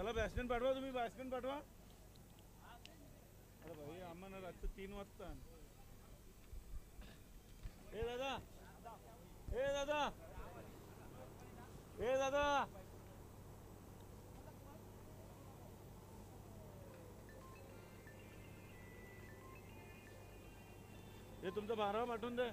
मला बॅट्समॅन पाठवा, तुम्ही बॅट्समॅन पाठवा. अरे भाई आम्हाला रात्री 3 वाजता. ए दादा, ए दादा, ए दादा, हे तुमचं 12 पाठवून दे.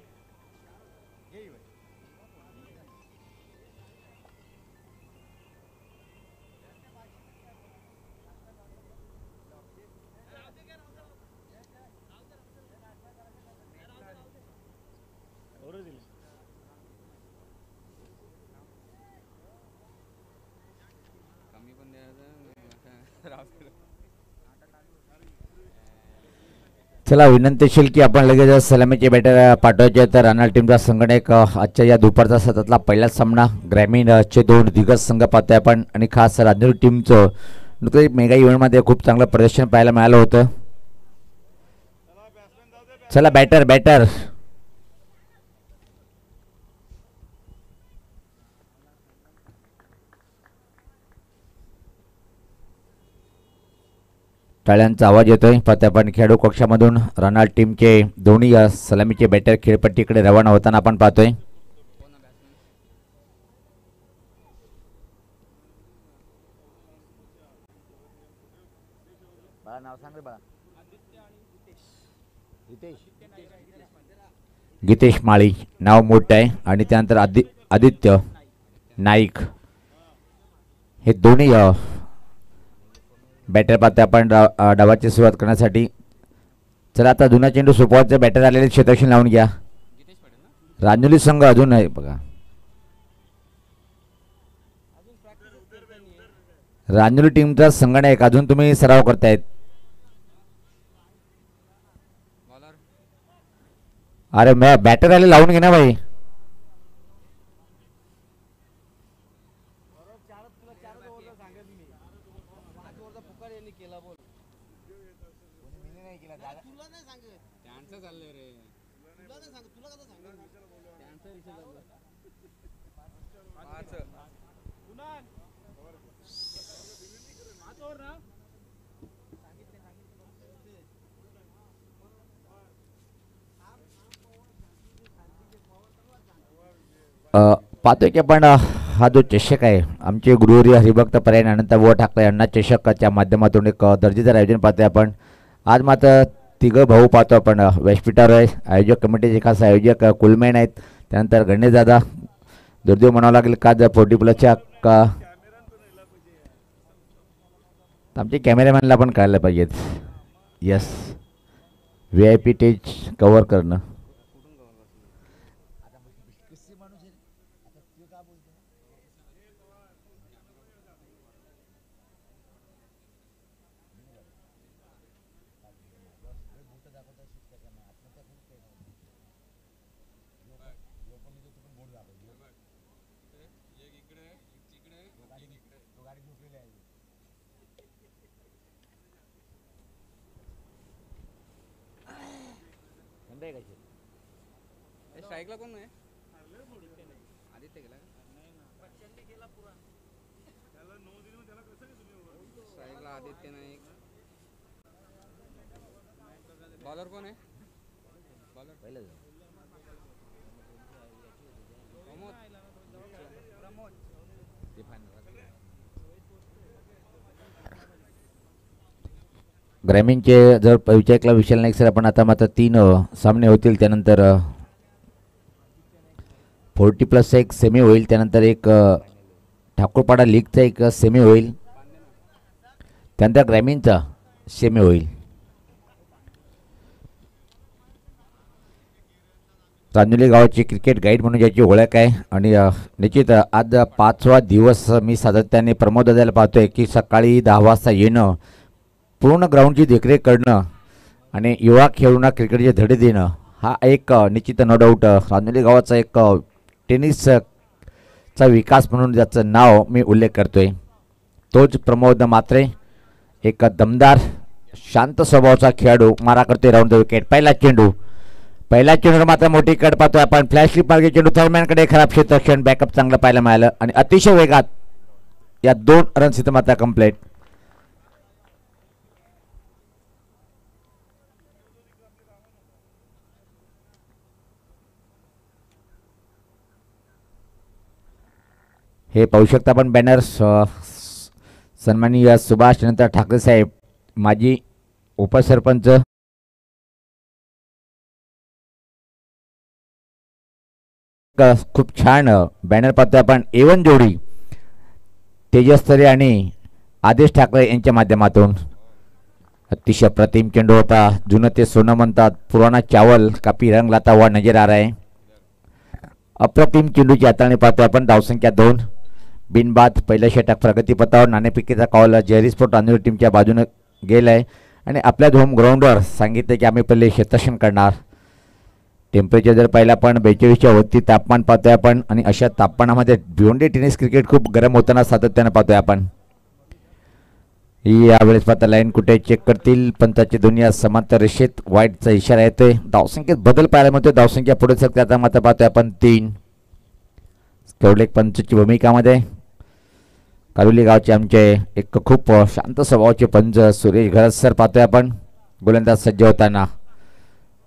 चला विनंतीशील की आपण लगेच सलामीचे बॅटर पाठवायचे. तर रानाळ टीमचा संघटक आजच्या या दुपारचा सततला पहिलाच सामना ग्रामीणचे 2 दिग्गज संघ पाहतोय आपण. आणि खास रांजूर टीमचं नुकतेच मेगा इव्हेंटमध्ये खूप चांगलं प्रदर्शन पाहायला मिळालं होतं. चला बॅटर बॅटर टाळ्यांचा आवाज येतोय. पाहता आपण खेळाडू कक्षामधून रानाळ टीमचे दोन्ही सलामीचे बॅटर खेळपट्टीकडे रवाना होताना आपण पाहतोय. गीतेश माळी नाव मोठं आहे. आणि त्यानंतर आदित्य नाईक हे दोन्ही बॅटर पाहते आपण डावाची सुरुवात करण्यासाठी. चला आता जुना चेंडू सोपवायचे बॅटर आलेले क्षेत्ररक्षण लावून घ्या. रांजोली संघ अजून आहे बघा. रांजोली टीमचा संघटक अजून तुम्ही सराव करतायत. अरे बॅटर आले लावून घे ना भाई. पाहतोय की आपण हा जो चषक आहे आमचे गुरुवर्य हरिभक्त पर्याय अनंतभाऊ ठाकरे यांना चषकाच्या माध्यमातून एक दर्जेदार आयोजन पाहतोय आपण. आज मात्र तिघं भाऊ पाहतो आपण व्यासपीठावर आहे. आयोजक कमिटीचे खास आयोजक कुलमॅन आहेत. त्यानंतर गणेशदादा दुर्दैव म्हणावं लागेल का 40+च्या का आमचे कॅमेरामॅनला पण कळायला पाहिजेत. यस VIP स्टेज कव्हर करणं. स्ट्राईकला कोण आहे? आदित्य गेला स्ट्राईकला आदित्य नाईक. बॉलर कोण आहे? बॉलर पहिलं ग्रामीणचे जर विचारला विशाल नाईक सर आपण आता मात्र 3 सामने होतील. त्यानंतर 40+चा एक सेमी होईल. त्यानंतर एक ठाकूरपाडा लीगचा एक सेमी होईल. त्यानंतर ग्रामीणचा सेमी होईल. रांजोली गावाची क्रिकेट गाईड म्हणून ज्याची ओळख आहे. आणि निश्चित आज 5वा दिवस मी सातत्याने प्रमोद दादाला पाहतोय की सकाळी 10 वाजता येणं, पूर्ण ग्राउंडची देखरेख करणं आणि युवा खेळूंना क्रिकेटचे धडे देणं हा एक निश्चित नो डाऊट रांजोली गावाचा एक टेनिसचा विकास म्हणून ज्याचं नाव मी उल्लेख करतोय तोच प्रमोद मात्रे. एक दमदार शांत स्वभावाचा खेळाडू मारा करतोय राऊंड द विकेट. पहिला चेंडूवर मात्र मोठी कट पाहतोय आपण. फ्लॅश स्लिप मार्गे चेंडू थर्डमॅनकडे खराब क्षेत्ररक्षण बॅकअप चांगलं पाहायला मिळालं आणि अतिशय वेगात या 2 रन्स इथं मात्र कंप्लीट. हे पाहू शकता आपण बॅनर सन्माननीय सुभाष नंतर ठाकरे साहेब माजी उपसरपंच खूप छान बॅनर पाहतोय आपण A1 जोडी तेजस तरे आणि आदेश ठाकरे यांच्या माध्यमातून अतिशय प्रतिम चेंडू होता. जुनं ते सोनं म्हणतात, पुराना चावल काफी रंग लाता हुआ नजर आ रहा है. अप्रतिम चेंडूची हाताळणी पाहतोय आपण. धावसंख्या 2 बिनबाद. पहिलं षटक प्रगतीपथावर नाणेफेकीचा कॉल जयरी स्पोर्ट अंधेरी टीमच्या बाजूने गेलाय आणि आपल्या होम ग्राउंडवर सांगितलं की आम्ही पहिले क्षेत्ररक्षण करणार. टेम्परेचर जर पाहिलं आपण 42च्या वरती तापमान पाहतोय आपण आणि अशा तापमानामध्ये भिवंडी टेनिस क्रिकेट खूप गरम होताना सातत्यानं पाहतोय आपण. यावेळेस पाहता लाईन कुठे चेक करतील. पंताची दुनिया समांतर रेषेत वाईटचा इशारा येतोय. धावसंख्येत बदल पाहायला मिळतोय. धावसंख्या पुढे सकते आता मात्र पाहतोय आपण 3. केवढे पंचची भूमिकामध्ये कारुली गावचे आमचे एक खूप शांत स्वभावाचे पंच सुरेश घरत सर पाहतोय आपण. गोलंदाज सज्ज होताना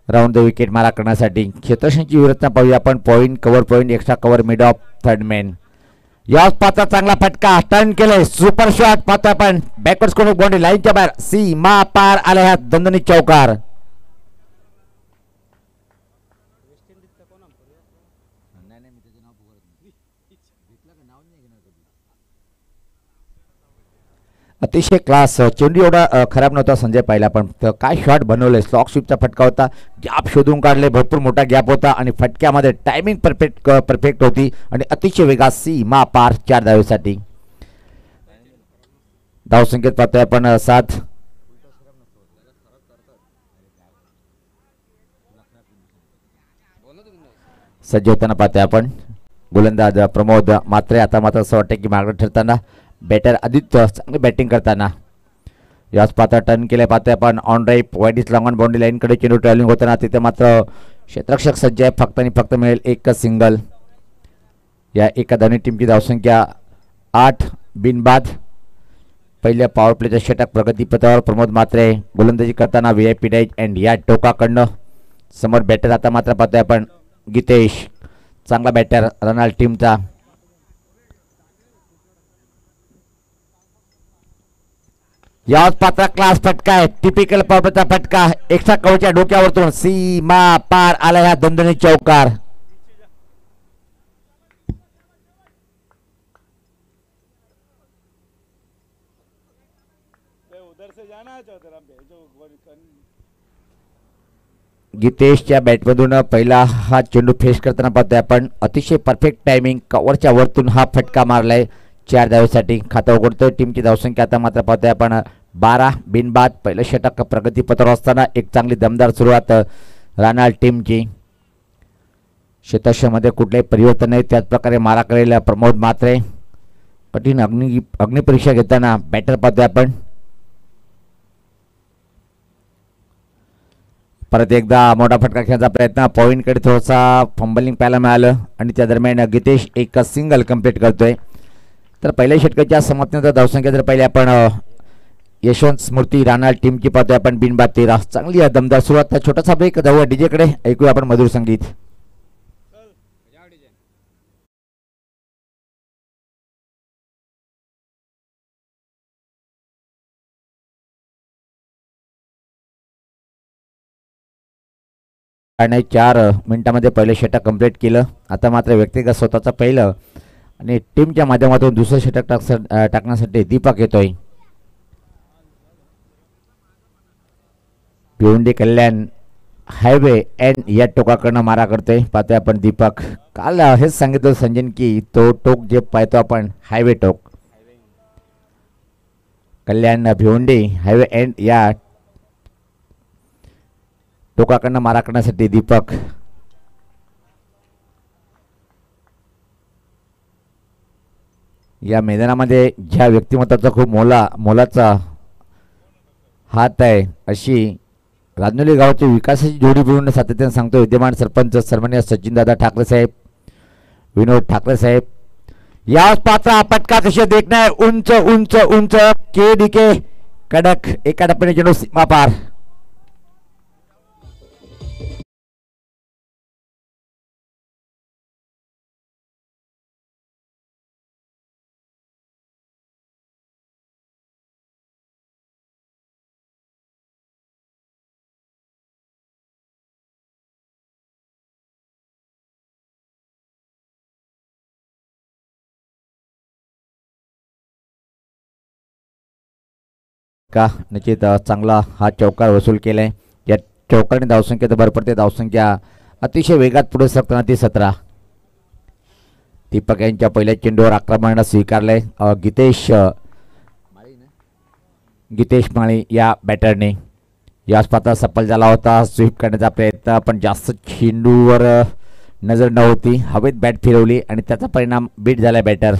राऊंड द विकेट मारा करण्यासाठी क्षेत्ररक्षणाची विवृत्ता पाहूया आपण. Point cover point extra cover mid of third man. याच पात्र चांगला फटका टर्न केले. सुपर शॉट पाहतोय आपण. बॅकवर्ड स्कोर बाउंड्री लाईनच्या बाहेर सीमा पार आला ह्या दणदणीत चौकार. अतिशय क्लास. चेंडू एवढा खराब नव्हता संजय पाहिला पण काय शॉट बनवले. स्लॉक स्वीपचा फटका होता. गॅप शोधून काढले. भरपूर मोठा गॅप होता आणि फटक्यामध्ये टायमिंग परफेक्ट होती आणि अतिशय वेगात सीमा पार 4 धावेसाठी. धावसंख्येत पाहतोय आपण 7. सज्ज होताना पाहतोय आपण. गोलंदाज प्रमोद मात्रे आता मात्र असं वाटतं की मार्ग ठरताना. बॅटर आदित्य चांगली बॅटिंग करताना. याच पात्र टर्न केले पाहतोय आपण. ऑन ड्राईव्ह वाईट लॉंग ऑन बाउंड्री लाईनकडे चेंडू ट्रॅव्हलिंग होताना तिथे मात्र क्षेत्ररक्षक सज्ज आहे. फक्त आणि फक्त मिळेल एकच सिंगल. या एका दोन्ही टीमची धावसंख्या 8 बिनबाद. पहिल्या पॉवर प्लेच्या षटक प्रगतीपथावर प्रमोद मात्रे गोलंदाजी करताना VIP डाईज अँड या टोकाकडनं समोर बॅटर आता मात्र पाहतोय आपण गीतेश. चांगला बॅटर रनाल्ड टीमचा. याच पात्र क्लास फटका आहे. टिपिकल पॉवरचा फटका. एक्स्ट्रा कवच्या डोक्यावरतून सीमा पार आला ह्या दणदणीत चौकार. गीतेशच्या बॅटमधून पहिला हा चेंडू फेस करताना पाहतोय आपण. अतिशय परफेक्ट टायमिंग. कव्हरच्या वरतून हा फटका मारलाय 4 धावेसाठी. खाता उघडतोय. टीमची धावसंख्या आता मात्र पाहतोय आपण 12 बिनबाद. पहिलं षटक प्रगतीपथावर असताना एक चांगली दमदार सुरुवात रानाळ टीमची. क्षेत्ररक्षणामध्ये कुठलेही परिवर्तन नाही. त्याचप्रकारे मारा करेल प्रमोद मात्रे. कठीण अग्निपरीक्षा घेताना बॅटर पाहतोय आपण. परत एकदा मोठा फटका खेळण्याचा प्रयत्न. पॉईंटकडे थोडासा फंबलिंग पाहायला मिळालं आणि त्या दरम्यान गीतेश एक सिंगल कंप्लीट करतोय. तर पहिल्या षटकाच्या समाप्तीनंतर धावसंख्या जर पहिले आपण यशवंत स्मृती रानाळ टीमची पाहतोय आपण बिनबाद 13. चांगली दमदार सुरुवात. छोटासा ब्रेक जाऊया डीजेकडे. ऐकूया आपण मधुर संगीत. आणि 4 मिनिटांमध्ये पहिलं षटक कंप्लीट केलं. आता मात्र व्यक्तिगत स्वतःचं पहिलं आणि टीमच्या माध्यमातून दुसरं षटक टाकण्यासाठी दीपक येतोय. भिवंडी कल्याण हायवे एंड या टोकाकडनं मारा करतोय पाहतोय आपण दीपक. काल हेच सांगितलं संजन की तो टोक जे पाहतो आपण हायवे टोक. कल्याण भिवंडी हायवे एंड या टोकाकडनं मारा करण्यासाठी दीपक. या मैदानामध्ये ज्या व्यक्तिमत्वाचा खूप मोलाचा हात आहे अशी राजनोली गावाची विकासाची जोडी मिळून सातत्याने सांगतो विद्यमान सरपंच सन्माननीय सचिनदादा ठाकरे साहेब, विनोद ठाकरे साहेब. याच पात्र पटका कसे देखना है. उंच उंच उंच के कडक एका टप्प्याने चेंडू सीमा पार. का निश्चित चांगला हा चौकार वसूल केलाय. या चौकाने धावसंख्येत भर पडते. धावसंख्या अतिशय वेगात पुढे सरकताना ती 17. दीपक यांच्या पहिल्या चेंडूवर आक्रमण स्वीकारले गीतेश माळी या बॅटरने. याच पात्र सफल झाला होता स्वीप करण्याचा प्रयत्न, पण जास्त चेंडूवर नजर नव्हती. हवेत बॅट फिरवली आणि त्याचा परिणाम बीट झाला बॅटर.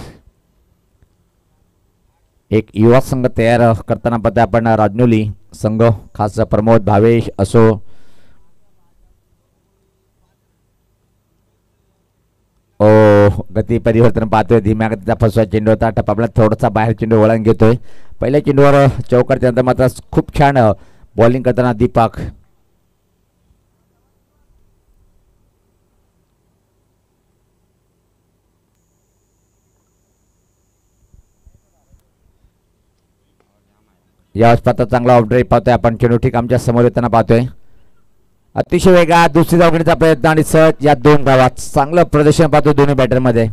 एक युवा संघ तयार करताना पाहता आपण राजनोली संघ, खास प्रमोद भावेश असो, गती परिवर्तन पाहतोय. धीम्या गतीचा फसवा चेंडू होता. टपापला थोडासा बाहेर चेंडू वळण घेतोय. पहिल्या चेंडूवर चौकार, त्यानंतर मात्र खूप छान बॉलिंग करताना दीपक. या पाहता चांगला ऑफ ड्राईव्ह पाहतोय आपण. चेंडू ठीक आमच्या समोर येताना पाहतोय. अतिशय वेगात दुसरी धाव घेण्याचा प्रयत्न आणि सहज या 2 धावात चांगलं प्रदर्शन पाहतो दोन्ही बॅटरमध्ये.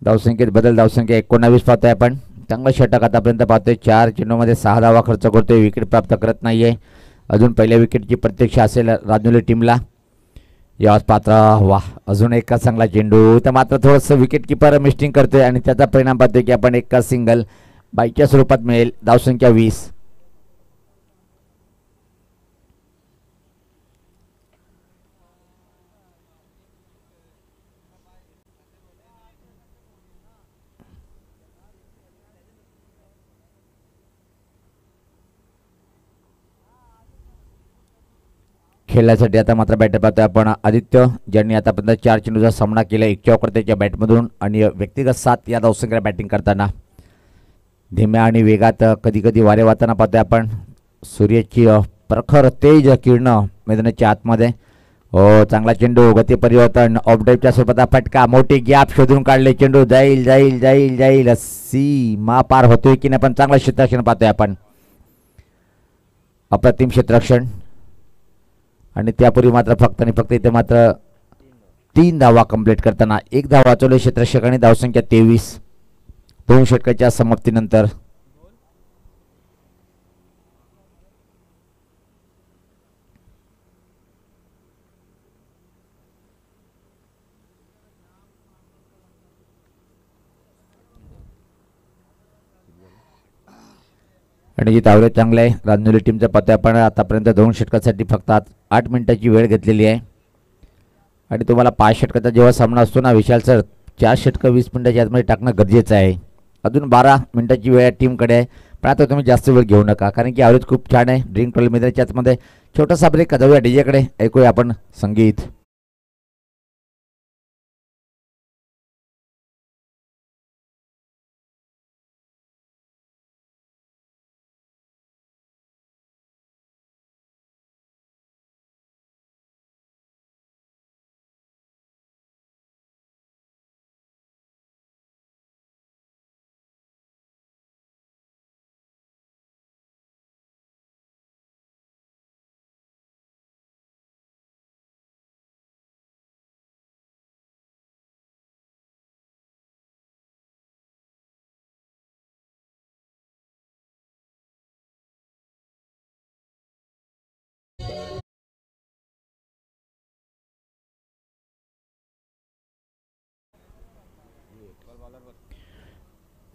धावसंख्येत बदल. धावसंख्या 19 पाहतोय आपण. चांगला षटक आतापर्यंत पाहतोय. 4 चेंडूमध्ये 6 धावा खर्च करतोय. विकेट प्राप्त करत नाहीये. अजून पहिल्या विकेटची प्रतीक्षा असेल राजनोली टीमला. याच पात्र वा अजून एका चांगला चेंडू, तर मात्र थोडंसं विकेट किपर मिस्टिंग करतोय आणि त्याचा परिणाम पाहतोय की आपण एका सिंगल बाईच्या स्वरूपात मिळेल. धावसंख्या 20. खेळण्यासाठी आता मात्र बॅटर पाहतोय आपण आदित्य, ज्यांनी आतापर्यंत 4 चेंडूचा सामना केला. 1 चौकार त्याच्या बॅटमधून आणि व्यक्तिगत 7 या धावसंख्येला बॅटिंग करताना. धीम्या आणि वेगात कधी कधी वारे वाहताना पाहतोय आपण. सूर्याची प्रखर तेज किरण मैदानाच्या आतमध्ये. चांगला चेंडू, गती परिवर्तन, ऑफ ड्राईव्हच्या स्वरूपात फटका, मोठी गॅप शोधून काढले. चेंडू जाईल जाईल जाईल जाईल सीमा पार होतोय की नाही, पण चांगला क्षेत्ररक्षण पाहतोय आपण. अप्रतिम क्षेत्ररक्षण. आणि त्यापूर्वी मात्र फक्त आणि फक्त इथे मात्र 3 धावा कंप्लीट करताना 1 धाव वाचवले क्षेत्ररक्षकांनी. धावसंख्या 23 2 षटकाच्या समाप्तीनंतर. आणि जी धावले चांगले आहे राजनोली टीमचा पत्ता आपण आतापर्यंत 2 षटकासाठी फक्त 8 मिनिटाची वेळ घेतलेली आहे. आणि तुम्हाला 5 षटकाचा जेव्हा सामना असतो ना विशाल सर, 4 षटकं 20 मिनिटाच्या आतमध्ये टाकणं गरजेचं आहे. अजून 12 मिनिटाची वेळ टीमकडे आहे, पण आता तुम्ही जास्त वेळ घेऊ नका कारण की ॲव्हरेज खूप छान आहे. ड्रिंक ट्वेल मैदानाच्या आतमध्ये छोटासा ब्रेक. जाऊया डीजेकडे, ऐकूया आपण संगीत.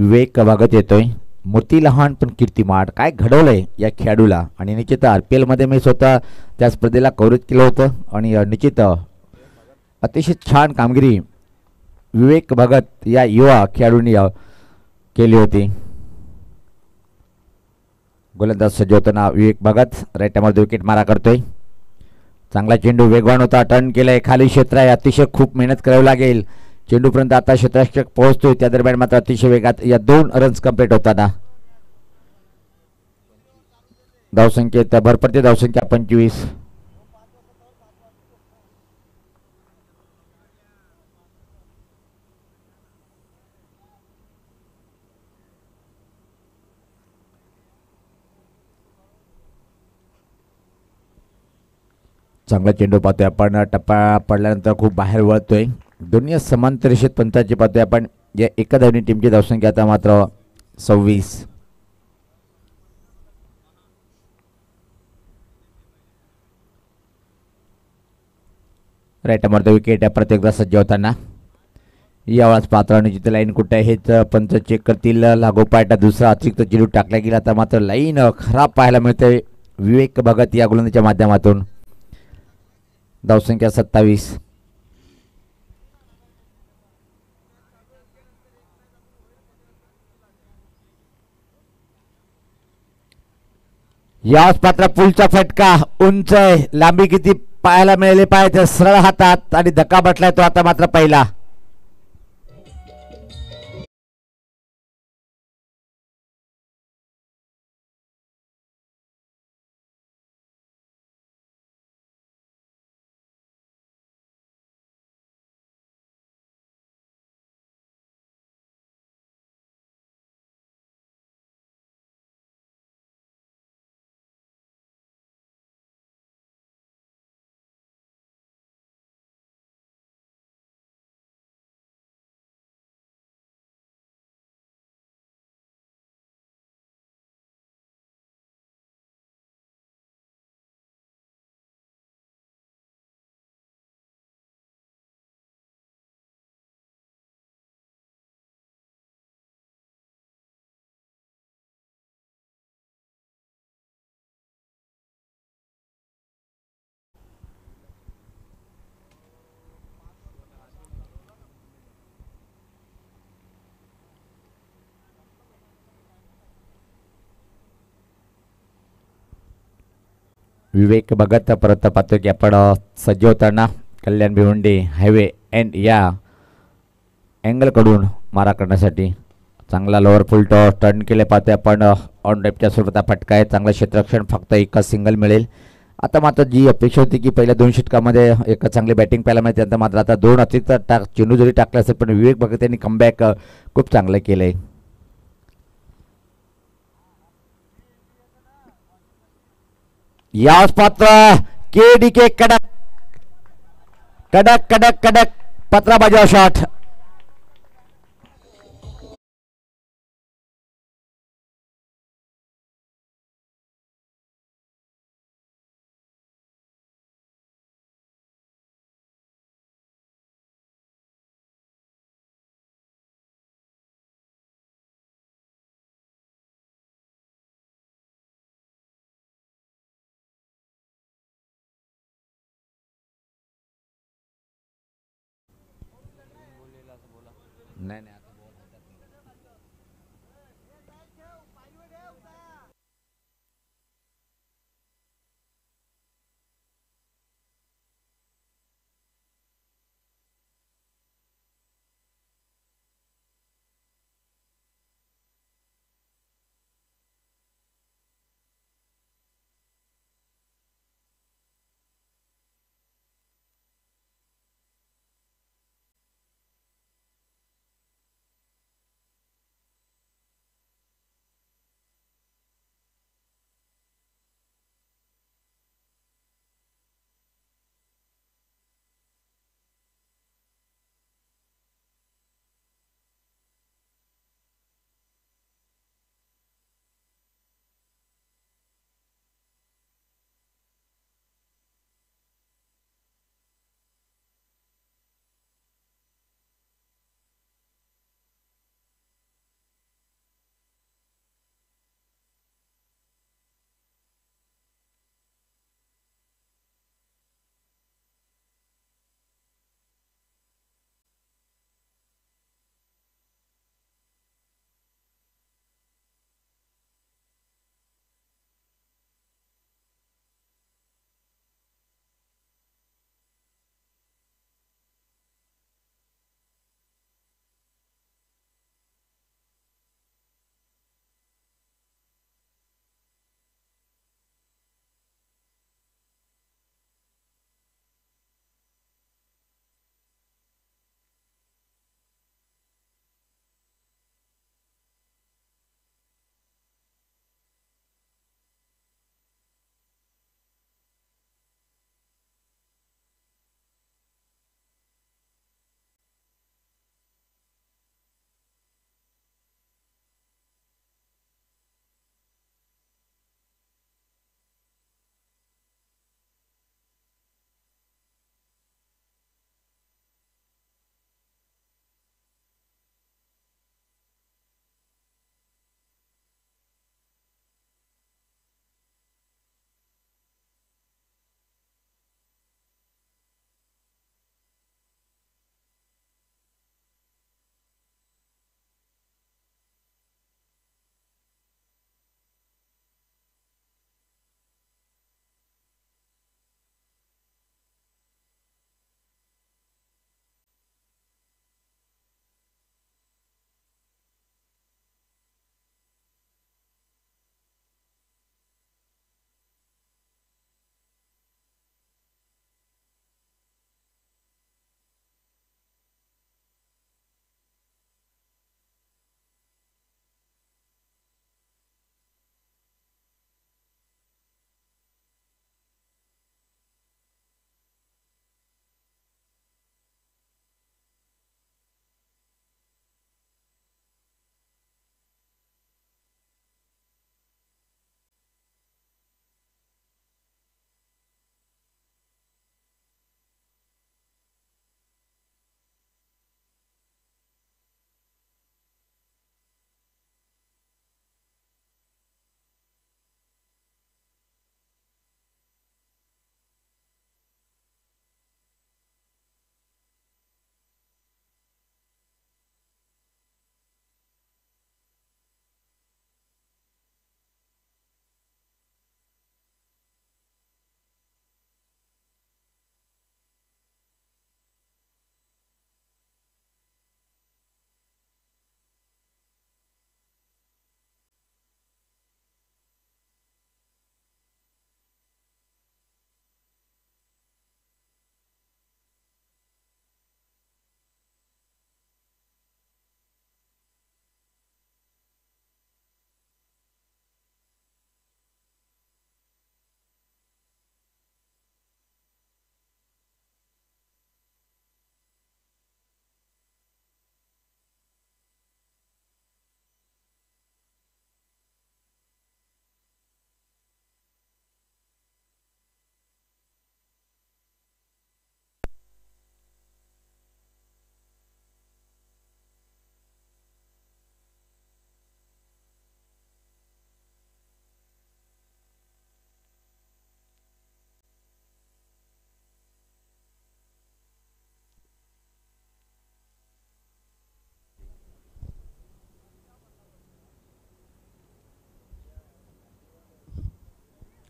विवेक भागत येतोय. मूर्ती लहान पण कीर्तिमान, काय घडवलंय या खेळाडूला. आणि निश्चित RPL मध्ये मी स्वतः त्या स्पर्धेला कव्हरेज केलं होतं आणि निश्चित अतिशय छान कामगिरी विवेक भगत या युवा खेळाडूंनी केली होती. गोलंदाज सज्ज होताना विवेक भगत राईटमध्ये विकेट मारा करतोय. चांगला चेंडू वेगवान होता, टर्न केलाय, खाली क्षेत्र आहे, अतिशय खूप मेहनत करावी लागेल. चेंडूपर्यंत आता क्षेत्ररक्षक पोहोचतोय, त्या दरम्यान मात्र अतिशय वेगात या 2 रन्स कंप्लीट होताना. धावसंख्येत भर पडते. धावसंख्या 25. चांगला चेंडू पाहतोय आपण. टप्पा पडल्यानंतर खूप बाहेर वळतोय. दोन्ही समांतर रेषेत पंचाची पाहतोय आपण. या एका धावनी टीमची धावसंख्या आता मात्र 26. राईट द विकेट प्रत्येकदा सज्ज होताना. यावेळेस पात्राने जिथे लाईन कुठे आहे हेच पंच चेक करतील. लागोपाठ दुसरा अतिरिक्त चेंडू टाकला गेला. आता मात्र लाईन खराब पाहायला मिळते विवेक भगत या गोलंदाजीच्या माध्यमातून. धावसंख्या 27. याच पात्र पुलचा फटका उंच आहे. लांबी किती पाहायला मिळाली पाहिजे. सरळ हातात आणि धक्का बसलाय तो आता मात्र पहिला. विवेक भगत परत पाहतो की आपण सज्ज होताना कल्याण भिवंडी हायवे एंड या अँगलकडून मारा करण्यासाठी चांगला लोअर फुल टॉस टर्न केले पाहतोय आपण. ऑन ड्राईव्हच्या स्वरूपात फटका आहे. चांगलं क्षेत्ररक्षण फक्त एकच सिंगल मिळेल. आता मात्र जी अपेक्षा होती की पहिल्या 2 षटकामध्ये एक चांगली बॅटिंग पाहायला मिळते त्यानंतर मात्र आता 2 अतिरिक्त चेंडू जरी टाकले असेल पण विवेक भगत यांनी कमबॅक खूप चांगलं केलंय. याच पात्र के कडक कडक कडक कडक पत्रा बजाव shot.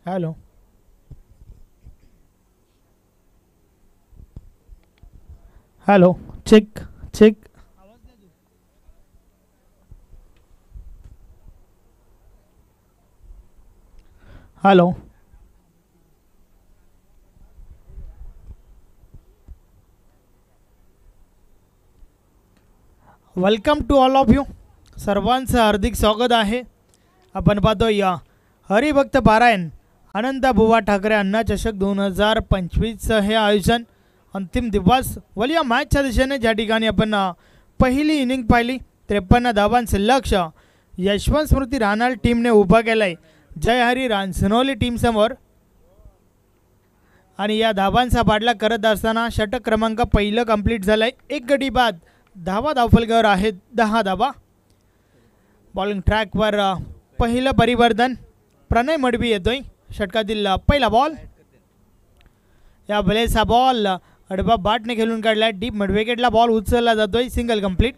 Hello hello check check hello welcome to all of you. सर्वांचं हार्दिक स्वागत आहे. आपण पाहतो या हरिभक्त पारायण आनंदा बुवा ठाकरे अण्णा चषक 2025चं हे आयोजन अंतिम दिवस व या मॅचच्या दिशेने ज्या ठिकाणी आपण पहिली इनिंग पाहिली 53 धावांचं लक्ष यशवंत स्मृती रानाल टीमने उभा केलं आहे जय हरी रांजणोली टीमसमोर. आणि या धावांचा पाठलाग करत असताना षटक क्रमांक पहिलं कंप्लीट झालं आहे. एक गडी बाद धावा धावफलकावर आहेत 10 धावा. बॉलिंग ट्रॅकवर पहिलं परिवर्तन प्रणय मडवी येतोय. षटकातील पहिला बॉल या बलेचा बॉल अडबा बाटने खेळून काढला. डीप मिड विकेटला बॉल उचलला जातोय. Single complete.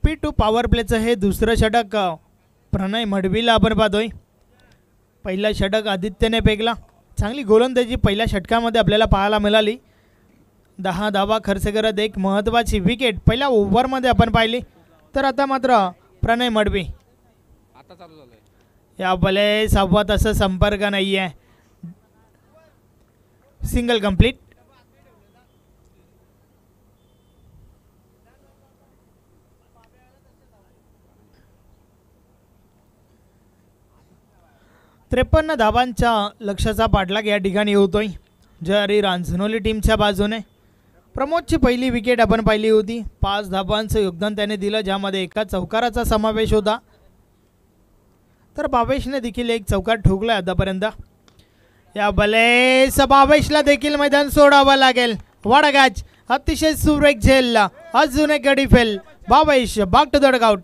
P2 पॉवर प्लेचं हे दुसरं षटक प्रणय मडवीला आपण पाहतोय. पहिलं षटक आदित्यने फेकला. चांगली गोलंदाजी पहिल्या षटकामध्ये आपल्याला पाहायला मिळाली. 10 धावा खर्च करत एक महत्त्वाची विकेट पहिल्या ओव्हरमध्ये आपण पाहिली. तर आता मात्र प्रणय मडवी आता चालू झालंय. या बले सोबत असं संपर्क नाही आहे. Single complete. त्रेपन्न धावांच्या लक्ष्याचा पाठलाग या ठिकाणी होतोय जय हरी रांजणोली टीमच्या बाजूने. प्रमोदची पहिली विकेट आपण पाहिली होती. 5 धावांचं योगदान त्याने दिलं ज्यामध्ये एका चौकाराचा समावेश होता. तर भावेशने देखील एक चौकार ठोकला आतापर्यंत. या बलेस भावेशला देखील मैदान सोडावं लागेल. वाडा कॅच अतिशय सुरेख झेलला. अजून एक गडी fail. Bhavesh back to the dugout.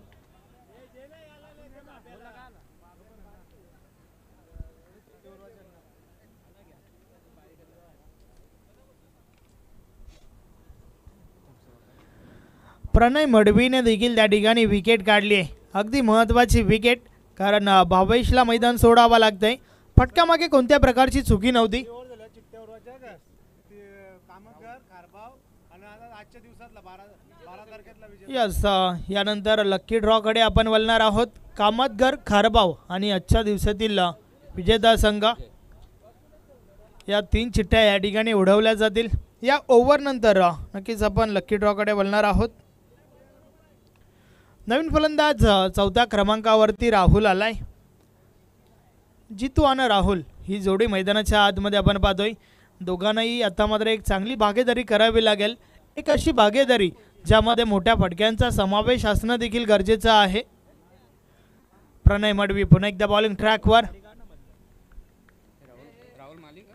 Pranay मडवीने देखील त्या ठिकाणी विकेट काढली आहे. अगदी महत्त्वाची विकेट कारण भावेशला मैदान सोडावं लागतंय. फटकामागे कोणत्या प्रकारची चुकी नव्हती. यस यानंतर लक्की ड्रॉकडे आपण वळणार आहोत. कामतगर खारबाव आणि आजच्या दिवसातील विजेता संघ या 3 चिठ्ठ्या या ठिकाणी उडवल्या जातील. या ओव्हर नंतर नक्कीच आपण लक्की ड्रॉकडे वळणार आहोत. नवीन फलंदाज 4थ्या क्रमांकावरती राहुल आलाय. जितू आणि राहुल ही जोडी मैदानाच्या आतमध्ये आपण पाहतोय. दोघांनाही आता मात्र एक चांगली भागीदारी करावी लागेल. एक अशी भागीदारी ज्यामध्ये मोठ्या फटक्यांचा समावेश असणं देखील गरजेचं आहे. प्रणय मडवी पुन्हा एकदा बॉलिंग ट्रॅकवर. राहुल मालिक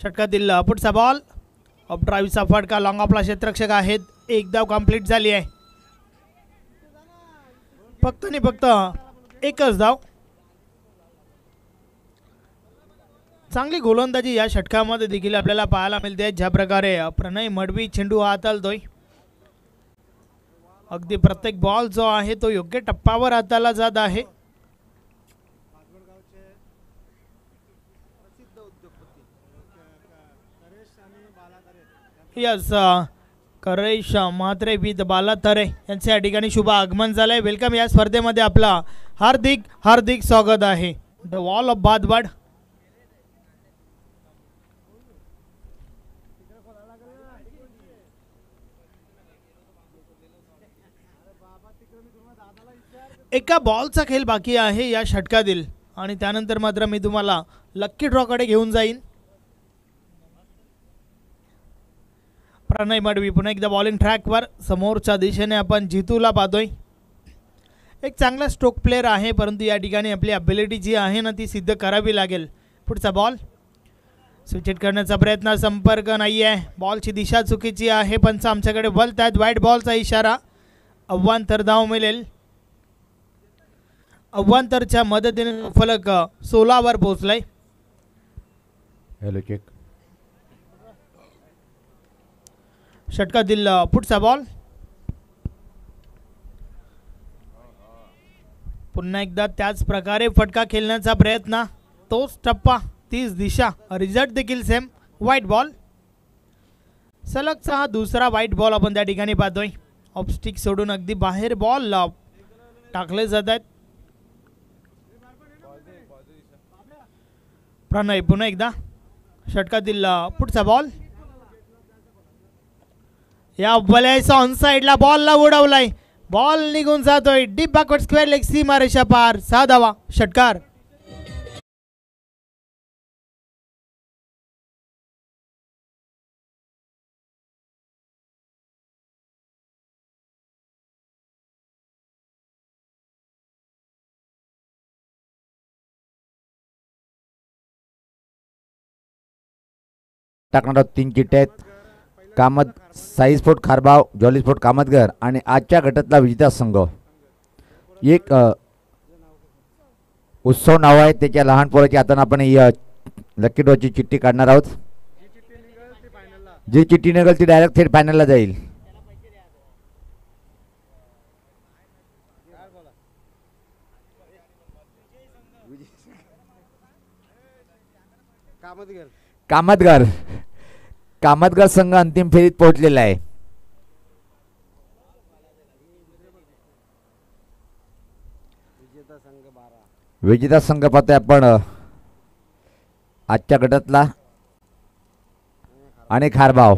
षटकातील पुढचा बॉल ऑफ ड्राईव्हचा फटका. लॉंग ऑफला क्षेत्ररक्षक आहेत. एक धाव कंप्लीट झाली आहे. फक्त आणि फक्त एकच धाव. चांगली गोलंदाजी या षटकामध्ये देखील आपल्याला पाहायला मिळते. ज्या प्रकारे प्रणय मडवी चेंडू हाताळतोय. अगदी प्रत्येक बॉल जो आहे तो योग्य टप्प्यावर हाताळला जात आहे. यस करेश म्हात्रे विथ बाला तरे यांचे या ठिकाणी शुभ आगमन झालंय. वेलकम. या स्पर्धेमध्ये आपला हार्दिक हार्दिक स्वागत आहे. द वॉल ऑफ बादबाड. एका बॉलचा खेळ बाकी आहे या षटकातील आणि त्यानंतर मात्र मी तुम्हाला लक्की ड्रॉकडे घेऊन जाईन. प्रणय मडवी पुन्हा एकदा बॉलिंग ट्रॅकवर. समोरच्या दिशेने आपण जितूला पाहतोय. एक चांगला स्ट्रोक प्लेअर आहे परंतु या ठिकाणी आपली ॲबिलिटी जी आहे ना ती सिद्ध करावी लागेल. पुढचा बॉल स्विच हिट करण्याचा प्रयत्न. संपर्क नाही आहे. बॉलची दिशा चुकीची आहे. पंच आमच्याकडे वळतात. वाईट बॉलचा इशारा. अव्वांतर धाव मिळेल. अव्वांतरच्या मदतीने फलक 16 वर पोहोचलाय. Hello check. षटकातील पुढचा बॉल पुन्हा एकदा त्याच प्रकारे फटका खेळण्याचा प्रयत्न, तोच टप्पा, तीच दिशा, रिझल्ट देखील सेम. वाईट बॉल. सलगचा हा दुसरा वाईट बॉल आपण त्या ठिकाणी पाहतोय. ऑफस्टिक सोडून अगदी बाहेर बॉल टाकले जात आहेत. प्रणय पुन्हा एकदा षटकातील पुढचा बॉल. या बॉलचा ऑन साइडला बॉलला उडवलाय. बॉल निघून जातोय डीप बॅकवर्ड स्क्वेअर लेग सीमारेषा पार. 6 धावा. षटकार. टाकणार आहोत 3 चिठ्ठ्या आहेत. Kamat Sai sport खारबाव, jolly sport Kamatgar आणि आजच्या गटातला विजेता संघ. एक उत्सव नाव आहे त्याच्या लहान पोराची. आता आपण ही लकी ड्रॉची चिठ्ठी काढणार आहोत. जी चिठ्ठी निघेल ती डायरेक्ट थेट फायनलला जाईल. कामतगर कामतगर संघ अंतिम फेरीत पोहोचलेला आहे. विजेता संघ पाहतोय आपण आजच्या गटातला आणि Kharbav.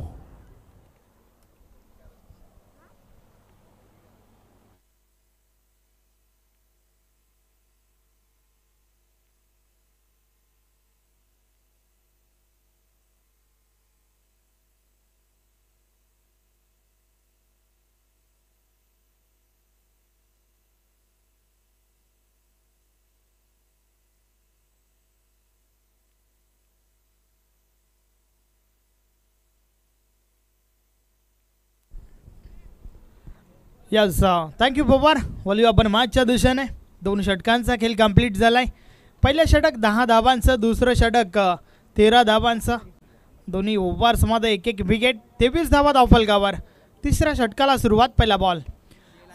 Yes thank you Pawar. Value आपण मॅचच्या दिशेने. 2 षटकांचा खेळ कंप्लीट झालाय. पहिलं षटक 10 धावांचं, दुसरं षटक 13 धावांचं. दोन्ही ओव्हर्समध्ये 1-1 विकेट, 23 धावा धावफलकावर. तिसऱ्या षटकाला सुरुवात. पहिला बॉल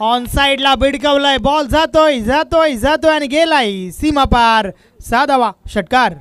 ऑन साइडला भिडकवलाय. बॉल जातोय जातोय जातोय आणि गेलाय सीमा पार. 6 धावा. षटकार.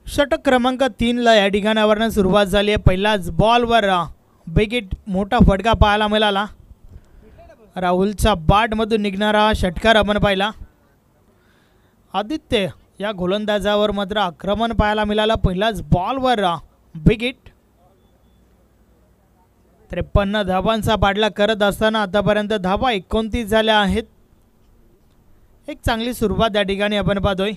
षटक क्रमांक 3 ला या ठिकाणावरनं सुरुवात झाली आहे. पहिलाच बॉलवर विकेट, मोठा फटका पाहायला मिळाला. राहुलच्या बॅटमधून निघणारा षटकार आपण पाहिला. आदित्य या गोलंदाजावर मात्र आक्रमण पाहायला मिळालं. पहिलाच बॉलवर विकेट. 53 धावांचा पाठलाग करत असताना आतापर्यंत धावा 29 झाल्या आहेत. एक चांगली सुरुवात या ठिकाणी आपण पाहतोय.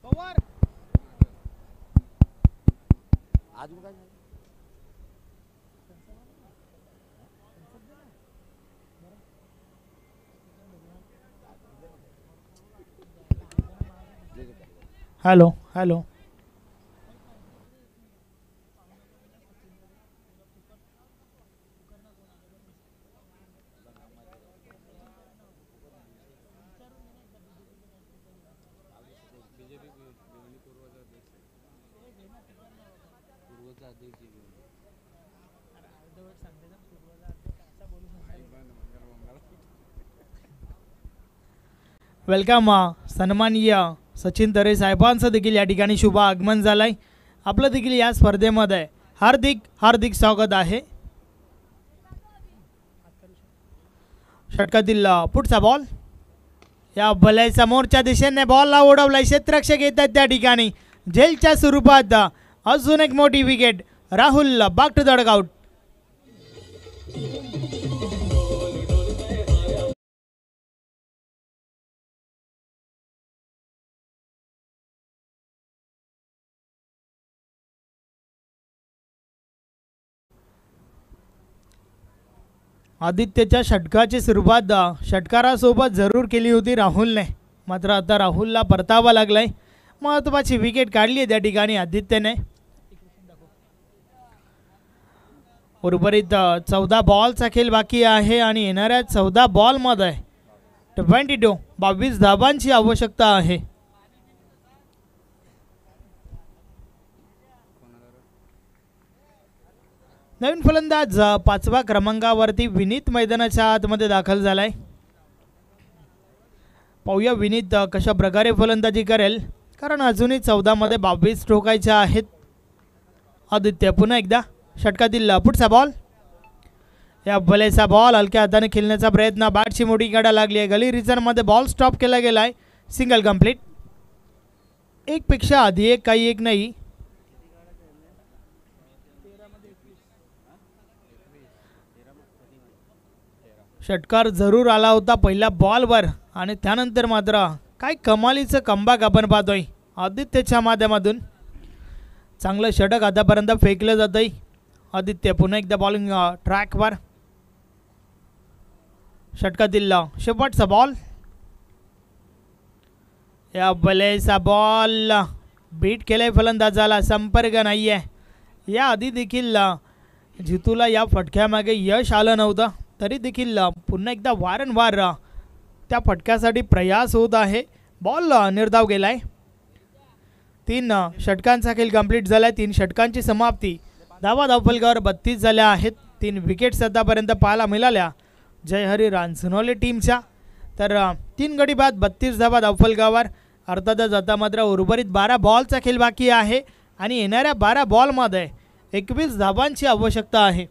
पवार हॅलो हॅलो वेलकम सन्माननीय सचिन तरे साहेबांचं देखील या ठिकाणी शुभ आगमन झालंय. आपलं देखील या स्पर्धेमध्ये हार्दिक हार्दिक स्वागत आहे. षटकातील पुढचा बॉल या भल्या समोरच्या दिशेने बॉलला उडवलाय. क्षेत्ररक्षक येतात त्या ठिकाणी. झेलच्या स्वरूपात अजून एक मोठी wicket. Rahul back to the dugout. आदित्यच्या षटकाची सुरुवात षटकारासोबत जरूर केली होती राहुलने, मात्र आता राहुलला परतावा लागलाय. महत्त्वाची विकेट काढली त्या ठिकाणी आदित्यने. उर्वरित 14 बॉलचा खेळ बाकी आहे आणि येणाऱ्या 14 बॉलमध्ये 22 धाबांची आवश्यकता आहे. नवीन फलंदाज 5व्या क्रमांकावरती विनीत मैदानाच्या आतमध्ये दाखल झालाय. पाहूया विनीत कशा प्रकारे फलंदाजी करेल, कारण अजूनही 14 मध्ये 22 ठोकायच्या आहेत. आदित्य पुन्हा एकदा षटकातील पुढचा बॉल. या भलेचा बॉल हलक्या हाताने खेळण्याचा प्रयत्न. बॅटची मोठी गाडा लागली आहे. गली रिझनमध्ये बॉल स्टॉप केला गेलाय. Single complete. एक पेक्षा आधी एक, काही एक नाही. षटकार जरूर आला होता पहिल्या बॉलवर आणि त्यानंतर मात्र काय कमालीचं कमबॅक आपण पाहतोय आदित्यच्या माध्यमातून. चांगलं षटक आतापर्यंत फेकलं जातंय. आदित्य पुन्हा एकदा बॉलिंग ट्रॅकवर. षटकातील शेवटचा बॉल. या भलेचा बॉल बीट केलाय फलंदाजाला. संपर्क नाहीये. या आधी देखील जितूला या फटक्यामागे यश आलं नव्हतं, तरी देखील पुन्हा एकदा वारंवार त्या फटक्यासाठी प्रयास होत आहे. बॉल निर्धाव गेलाय. 3 षटकांचा खेळ कंप्लीट झालाय. 3 षटकांची समाप्ती. धावा धावफलकावर 32 झाल्या आहेत. 3 विकेट्स आतापर्यंत पाहायला मिळाल्या जयहरी रांजणोली टीमच्या. तर 3 गडी बाद 32 धावा धावफलकावर. अर्थातच आता मात्र उर्वरित 12 बॉलचा खेळ बाकी आहे आणि येणाऱ्या 12 बॉलमध्ये 21 धावांची आवश्यकता आहे.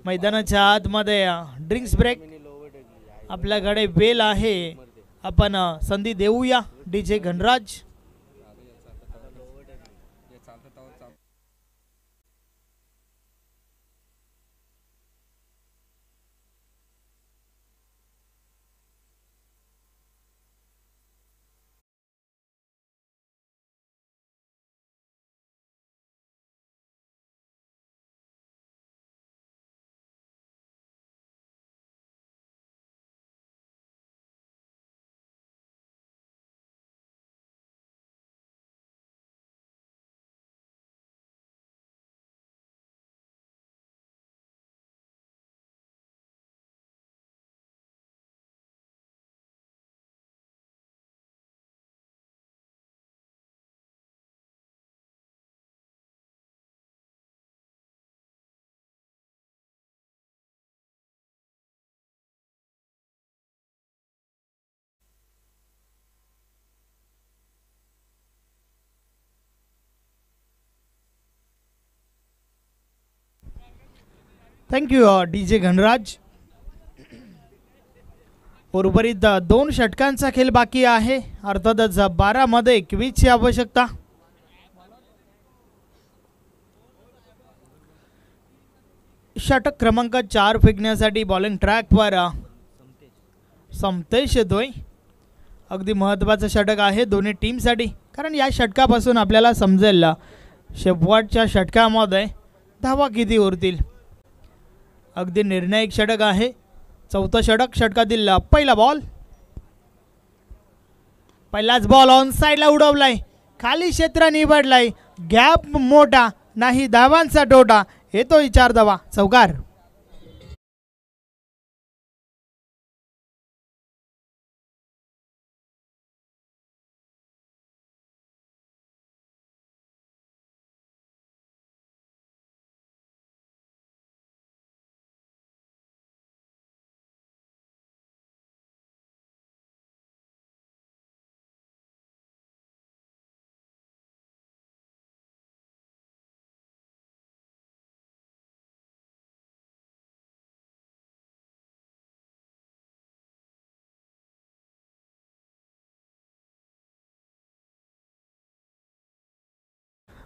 मैदानाच्या आतमध्ये ड्रिंक्स ब्रेक. आपल्याकडे वेल आहे, आपण संधी देऊया DJ Ghanraj. Thank you DJ Ghanraj. उर्वरित 2 षटकांचा खेळ बाकी आहे. अर्थातच 12 मध्ये 21 ची आवश्यकता. षटक क्रमांक 4 फेकण्यासाठी बॉलिंग ट्रॅकवर समतेश येतोय. अगदी महत्त्वाचं षटक आहे दोन्ही टीमसाठी, कारण या षटकापासून आपल्याला समजेल शेवटच्या षटकामध्ये धावा किती उरतील. अगदी निर्णायक षटक आहे. 4थं षटक. षटकातील पहिला बॉल. पहिलाच बॉल ऑन साईडला उडवलाय. खाली क्षेत्र निवडलाय. गॅप मोठा नाही. धावांचा टोटा येतोय 4 धावा. चौकार.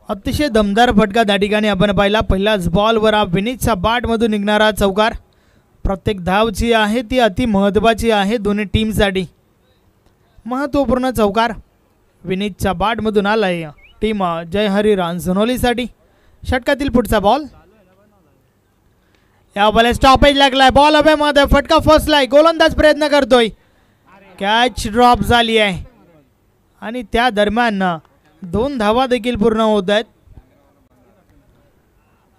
अतिशय दमदार फटका त्या ठिकाणी आपण पाहिला. पहिल्याच बॉलवर हा विनीतच्या बॅटमधून निघणारा चौकार. प्रत्येक धाव जी आहे ती अति महत्त्वाची आहे दोन्ही टीमसाठी. महत्त्वपूर्ण चौकार विनीतच्या बॅटमधून आलाय टीम जयहरी रांजणोलीसाठी. षटकातील पुढचा बॉल. या बॉल स्टॉपेज लागलाय. बॉल हवे मध्ये फटका फसलाय. गोलंदाज प्रयत्न करतोय. कॅच ड्रॉप झाली आहे आणि त्या दरम्यान 2 धावा देखील पूर्ण होत आहेत.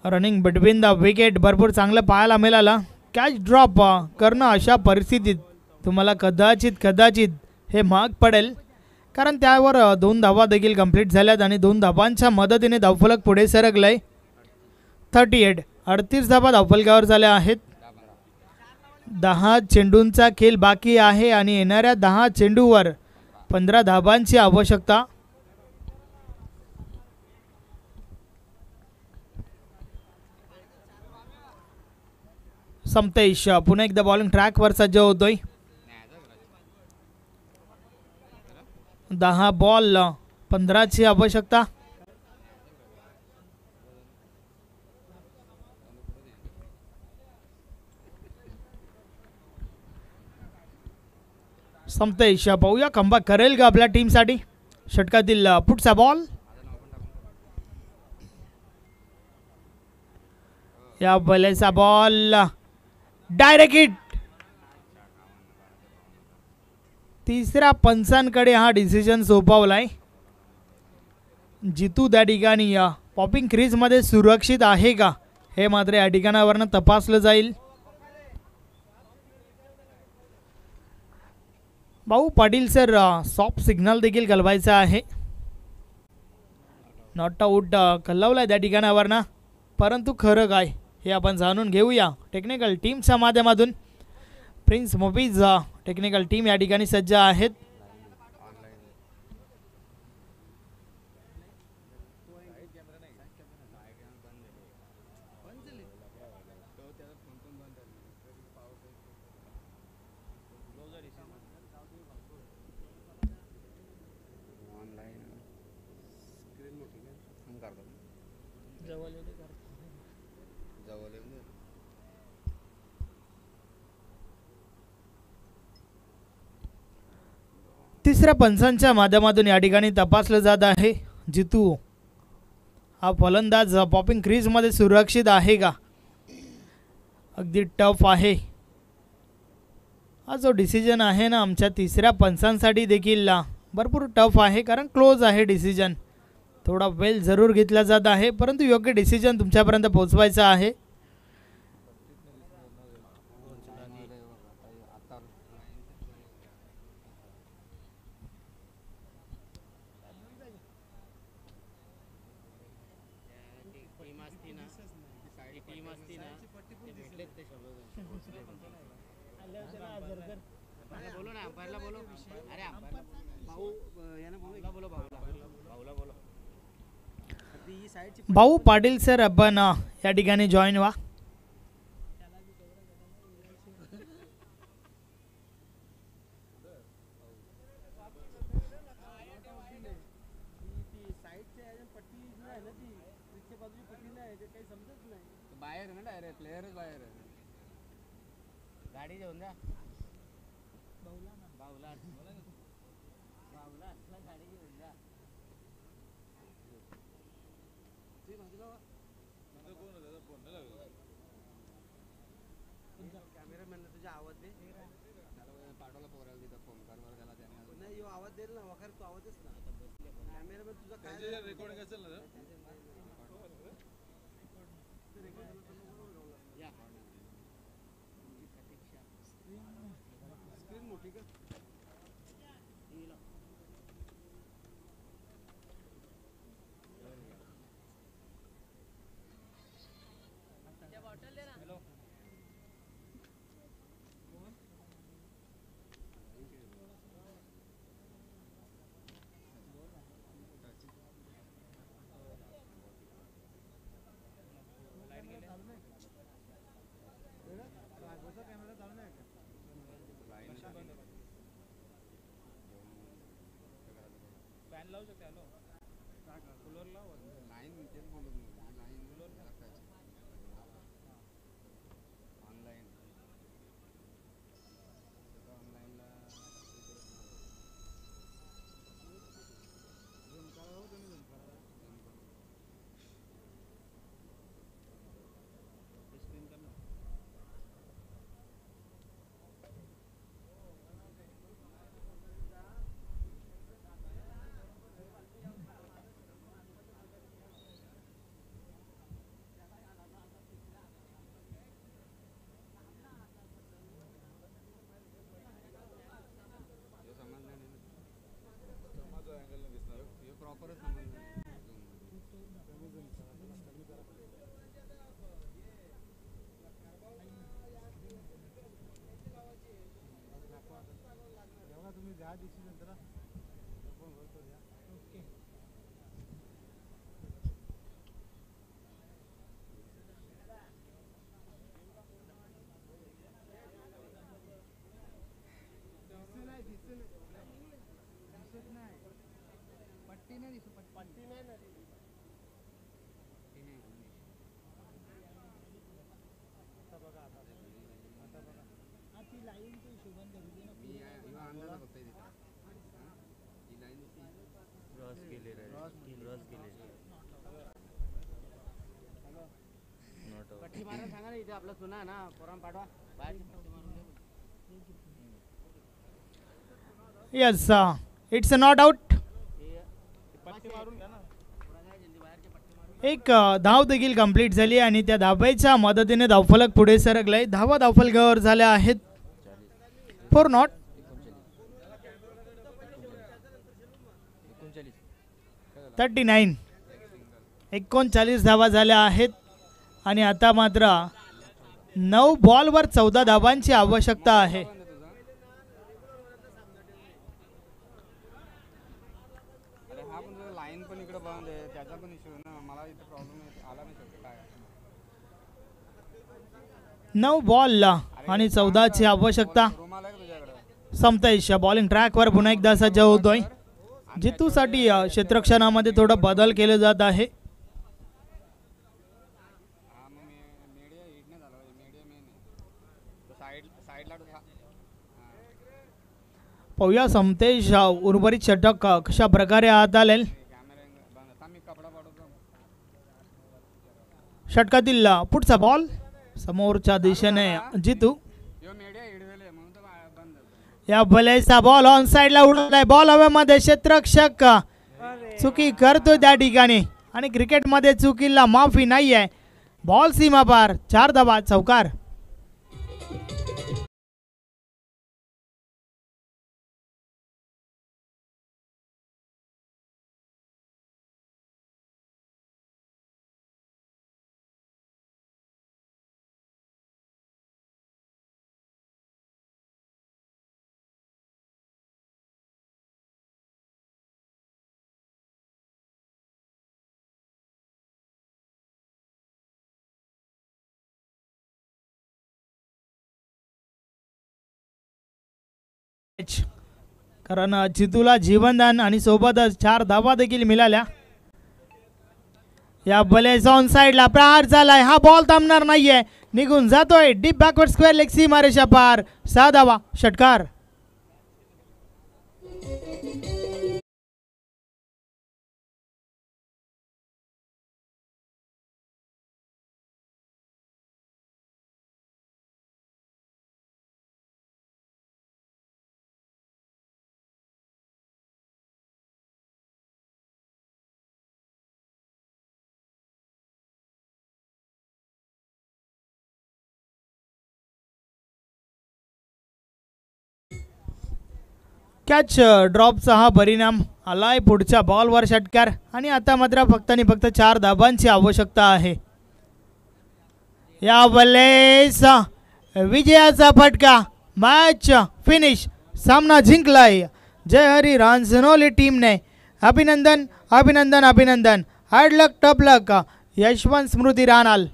रनिंग बिटवीन द विकेट भरपूर चांगलं पाहायला मिळालं. कॅच ड्रॉप करणं अशा परिस्थितीत तुम्हाला कदाचित हे महाग पडेल, कारण त्यावर 2 धावा देखील कंप्लीट झाल्यात आणि 2 धावांच्या मदतीने धावफलक पुढे सरकलंय. 38 धावा धावफलकावर झाल्या आहेत. 10 चेंडूंचा खेळ बाकी आहे आणि येणाऱ्या 10 चेंडूवर 15 धावांची आवश्यकता. समतेश पुन्हा एकदा बॉलिंग ट्रॅकवर सज्ज होतोय. 10 बॉल 15ची आवश्यकता. समतेश पाहूया कमबॅक करेल का आपल्या टीमसाठी. षटकातील पुढचा बॉल. या बॉलचा बॉल डायरेक्ट हिट. तिसऱ्या पंचांकडे हा डिसिजन सोपवलाय. जितू त्या ठिकाणी पॉपिंग क्रीजमध्ये सुरक्षित आहे का हे मात्र या ठिकाणावरनं तपासलं जाईल. भाऊ पाटील सर सॉफ्ट सिग्नल देखील कलवायचा आहे. नॉट आउट कलवलाय त्या ठिकाणावरनं, परंतु खरं काय हे आपण जाणून घेऊया टेक्निकल टीमच्या माध्यमातून. प्रिन्स मोबीज टेक्निकल टीम या ठिकाणी सज्ज आहेत. तिसऱ्या पंचांच्या माध्यमातून या ठिकाणी तपासलं जात आहे जितू हा फलंदाज पॉपिंग क्रीजमध्ये सुरक्षित आहे का. अगदी टफ आहे हा जो डिसिजन आहे ना आमच्या तिसऱ्या पंचांसाठी देखील भरपूर टफ आहे, कारण क्लोज आहे डिसिजन. थोडा वेळ जरूर घेतला जात आहे, परंतु योग्य डिसिजन तुमच्यापर्यंत पोहोचवायचा आहे. भाऊ पाटील सर आपण या ठिकाणी जॉईन व्हा. बाहेर आहे ना डायरेक्ट प्लेयरच बाहेर आहे. गाडी घेऊन जा. गाडी घेऊन जा. कॅमेरामॅन तुझा आवाज दे. पाठवला पोराला तिथं फोन कर बरं त्याला. त्याने नाही यो आवाज देईल ना वखर तू आवाजच ना. कॅमेरामॅन तुझा काय रेकॉर्डिंग असेल ना या स्क्रीन मोठी का. फॅन लावू शकते. हॅलो कूलर लाव. Yes it's not out. एक धाव देखील कंप्लीट झाली आणि त्या धावेच्या मदतीने धावफलक पुढे सरकलाय. धावा धावफलकावर झाल्या आहेत 4 नॉट. 39 39 धावा झाल्या आहेत आणि आता मात्र 9 बॉलवर 14 धावांची आवश्यकता आहे. लाईन पण इकडे बंद आहे त्याचा पण इश्यू ना मला इथे प्रॉब्लेम आला नाही शकतो काय 9 बॉल आणि 14ची आवश्यकता. रूम आला का तुझ्याकडे समतेश बॉलिंग ट्रॅकवर पुन्हा एकदा सज्ज होतोय. जितूसाठी क्षेत्ररक्षणामध्ये थोडा बदल केले जात आहे. हा मग मीडिया हिट नाही झाला मीडिया मेन आहे तो साईडला पाहूया समतेश उर्वरित षटक कशा प्रकारे हात आले. कॅमेरा बंद आता मी कपडा पाडवतो. षटकातील पुढचा बॉल समोरच्या दिशेने जितू. यो मीडिया हिडवेले म्हणून तर बंद या बलेचा बॉल ऑन साइडला उडवलाय. बॉल हवेमध्ये क्षेत्ररक्षक चुकी करतो त्या ठिकाणी आणि क्रिकेटमध्ये चुकीला माफी नाही आहे. बॉल सीमा पार 4 धावा चौकार. कारण जितूला जीवनदान आणि सोबतच 4 धावा देखील मिळाल्या. या बलेचा ऑन साइडला प्रहार झालाय. हा बॉल थांबणार नाहीये. निघून जातोय डीप बॅकवर्ड स्क्वेअर लेग सीमारेषा पार 6 धावा षटकार. कॅच ड्रॉपचा हा परिणाम आलाय. पुढच्या बॉलवर षटकार आणि आता मात्र फक्त आणि फक्त 4 धाबांची आवश्यकता आहे. या बल्लेस विजयाचा फटका. Match finish. सामना जिंकलाय जयहरी रांजनोली टीमने. अभिनंदन अभिनंदन अभिनंदन. हार्ड लक टफ लक यशवंत स्मृती राणाल.